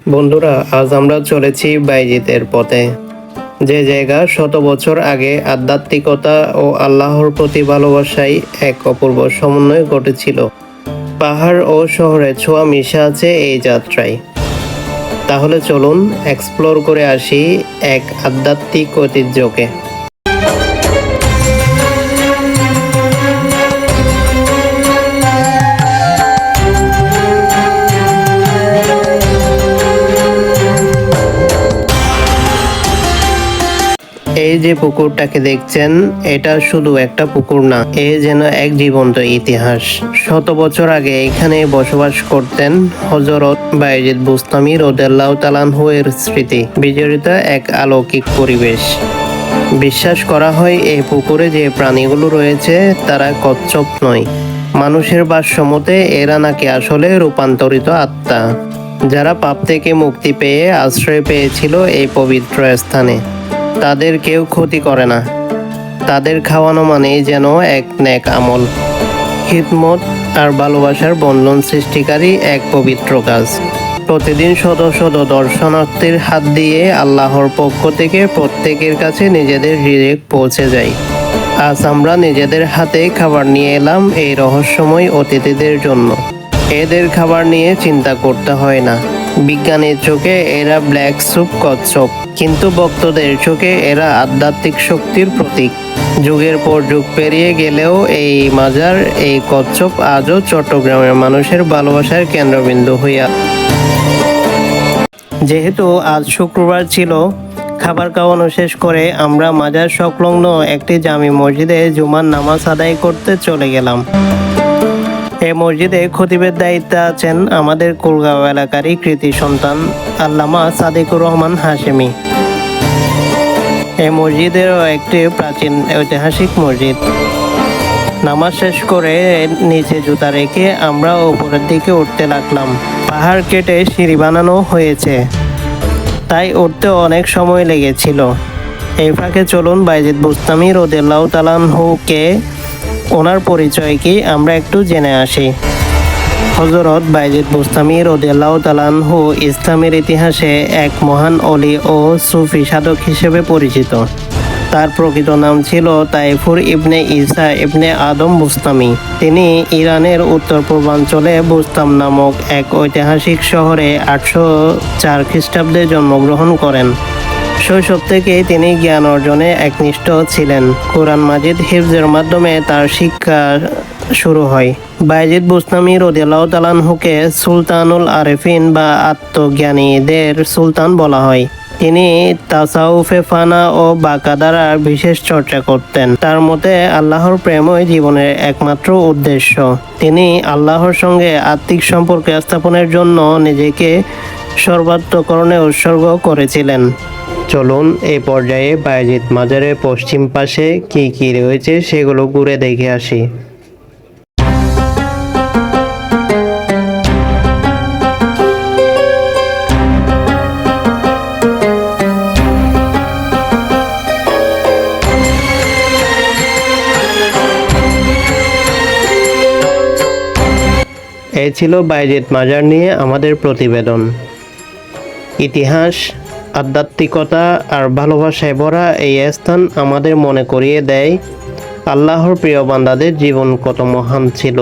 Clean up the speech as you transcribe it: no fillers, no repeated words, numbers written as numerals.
বন্ধুরা, আজ আমরা চলেছি বাইজিতের পথে, যে জায়গা শত বছর আগে আধ্যাত্মিকতা ও আল্লাহর প্রতি ভালোবাসায় এক অপূর্ব সমন্বয় ঘটেছিল। পাহাড় ও শহরের ছোঁয়া মিশে আছে এই যাত্রায়। তাহলে চলুন এক্সপ্লোর করে আসি এক আধ্যাত্মিক ঐতিহ্যকে। এই যে পুকুরটাকে দেখছেন, এটা শুধু একটা পুকুর না, এ যেন এক জীবন্ত ইতিহাস। শত বছর আগে এখানে বসবাস করতেন হযরত বায়েজিদ বুস্তামি রাদিয়াল্লাহু তাআলা আনহু এর স্মৃতি বিজড়িত এক অলৌকিক পরিবেশ। বিশ্বাস করা হয় এই পুকুরে যে প্রাণীগুলো রয়েছে তারা কচ্ছপ নয়, মানুষের ভাষ্যমতে এরা নাকি আসলে রূপান্তরিত আত্মা, যারা পাপ থেকে মুক্তি পেয়ে আশ্রয় পেয়েছিল এই পবিত্র স্থানে। তাদের কেউ ক্ষতি করে না, তাদের খাওয়ানো মানেই যেন এক নেক আমল, খিদমত আর ভালোবাসার বন্ধন সৃষ্টিকারী এক পবিত্র কাজ। প্রতিদিন শত শত দর্শনার্থীর হাত দিয়ে আল্লাহর পক্ষ থেকে প্রত্যেকের কাছে নিজেদের রিজিক পৌঁছে যায়। আজ আমরা নিজেদের হাতে খাবার নিয়ে এলাম এই রহস্যময় অতিথিদের জন্য। এদের খাবার নিয়ে চিন্তা করতে হয় না। বিজ্ঞানের চোখে এরা ব্ল্যাক সুপ কচ্ছপ, কিন্তু ভক্তদের চোখে এরা আধ্যাত্মিক শক্তির প্রতীক। যুগের পর যুগ পেরিয়ে গেলেও এই মাজার, এই কচ্ছপ আজও চট্টগ্রামের মানুষের ভালোবাসার কেন্দ্রবিন্দু হইয়া। যেহেতু আজ শুক্রবার ছিল, খাবার খাওয়ানো শেষ করে আমরা মাজার সংলগ্ন একটি জামি মসজিদে জুমার নামাজ আদায় করতে চলে গেলাম। এই মসজিদে খতিবের দায়িত্বে আছেন আমাদের কুলগাঁও এলাকারই কৃতি সন্তান আল্লামা সাদিকুর রহমান হাশেমি। এই মসজিদেরও একটি প্রাচীন ঐতিহাসিক মসজিদ। নামাজ শেষ করে নিচে জুতা রেখে আমরা উপরের দিকে উঠতে লাগলাম। পাহাড় কেটে সিঁড়ি বানানো হয়েছে, তাই উঠতে অনেক সময় লেগেছিল। এই ফাঁকে চলুন বায়েজিদ বুস্তামি রাদিয়াল্লাহু তাআলা আনহুকে, ওনার পরিচয় কি আমরা একটু জেনে আসি। হযরত বায়েজিদ বুস্তামি রাদিয়াল্লাহু তাআলা আনহু ইসলামের ইতিহাসে এক মহান অলি ও সুফি সাধক হিসেবে পরিচিত। তার প্রকৃত নাম ছিল তাইফুর ইবনে ঈসা ইবনে আদম বুস্তামি। তিনি ইরানের উত্তর পূর্বাঞ্চলে বুস্তাম নামক এক ঐতিহাসিক শহরে 804 খ্রিস্টাব্দে জন্মগ্রহণ করেন। শৈশব থেকেই তিনি জ্ঞান অর্জনে একনিষ্ঠ ছিলেন। কোরআন মাজিদ হিফজের মাধ্যমে তার শিক্ষা শুরু হয়। বায়েজিদ বুস্তামি রাদিয়াল্লাহু তাআলা আনহুকে সুলতানুল আরেফিন বা আত্মজ্ঞানীদের সুলতান বলা হয়। তিনি তাসাউফে ফানা ও বাঁকা দ্বারার বিশেষ চর্চা করতেন। তার মতে আল্লাহর প্রেমই জীবনের একমাত্র উদ্দেশ্য। তিনি আল্লাহর সঙ্গে আত্মিক সম্পর্ক স্থাপনের জন্য নিজেকে সর্বাত্মকরণে উৎসর্গ করেছিলেন। চলুন এই পর্যায়ে বায়েজিদ মাজারের পশ্চিম পাশে কি কি রয়েছে সেগুলো ঘুরে দেখে আসি। এই ছিল বায়েজিদ মাজার নিয়ে আমাদের প্রতিবেদন। ইতিহাস, আধ্যাত্মিকতা আর ভালোবাসায় ভরা এই স্থান আমাদের মনে করিয়ে দেয় আল্লাহর প্রিয় বান্দাদের জীবন কত মহান ছিল।